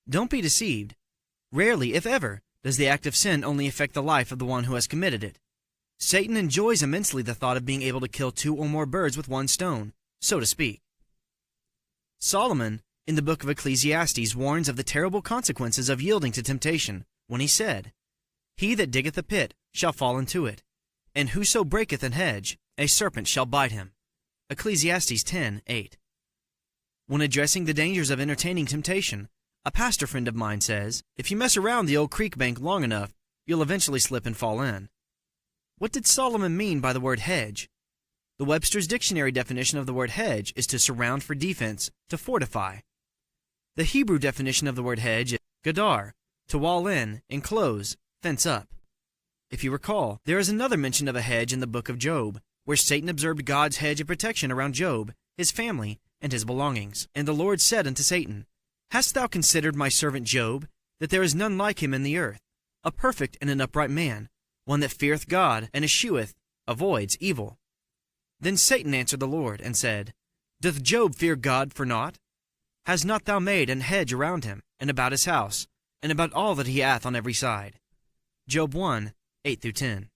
Don't be deceived. Rarely, if ever, does the act of sin only affect the life of the one who has committed it. Satan enjoys immensely the thought of being able to kill 2 or more birds with 1 stone, so to speak. Solomon, in the book of Ecclesiastes, warns of the terrible consequences of yielding to temptation, when he said, "He that diggeth a pit shall fall into it, and whoso breaketh an hedge, a serpent shall bite him." Ecclesiastes 10:8. When addressing the dangers of entertaining temptation, a pastor friend of mine says, if you mess around the old creek bank long enough, you'll eventually slip and fall in. What did Solomon mean by the word hedge? The Webster's Dictionary definition of the word hedge is to surround for defense, to fortify. The Hebrew definition of the word hedge is gadar, to wall in, enclose, fence up. If you recall, there is another mention of a hedge in the book of Job, where Satan observed God's hedge of protection around Job, his family, and his belongings. And the Lord said unto Satan, Hast thou considered my servant Job, that there is none like him in the earth, a perfect and an upright man, one that feareth God, and escheweth, avoids evil? Then Satan answered the Lord, and said, Doth Job fear God for naught? Has not thou made an hedge around him, and about his house, and about all that he hath on every side? Job 1:8-10.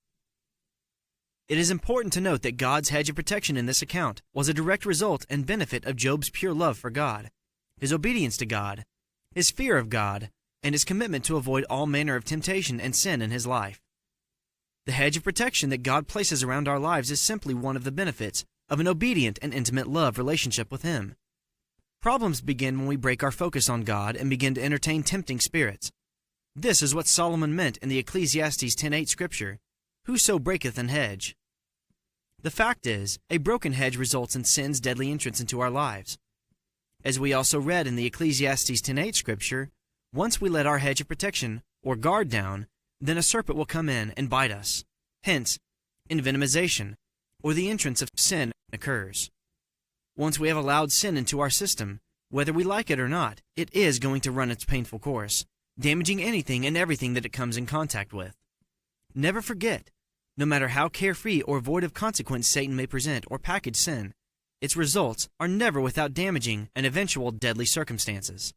It is important to note that God's hedge of protection in this account was a direct result and benefit of Job's pure love for God, his obedience to God, his fear of God, and his commitment to avoid all manner of temptation and sin in his life. The hedge of protection that God places around our lives is simply one of the benefits of an obedient and intimate love relationship with Him. Problems begin when we break our focus on God and begin to entertain tempting spirits. This is what Solomon meant in the Ecclesiastes 10:8 scripture, Whoso breaketh an hedge. The fact is, a broken hedge results in sin's deadly entrance into our lives. As we also read in the Ecclesiastes 10:8 scripture, once we let our hedge of protection, or guard down, then a serpent will come in and bite us. Hence, envenomization, or the entrance of sin, occurs. Once we have allowed sin into our system, whether we like it or not, it is going to run its painful course, damaging anything and everything that it comes in contact with. Never forget, no matter how carefree or void of consequence Satan may present or package sin, its results are never without damaging and eventual deadly circumstances.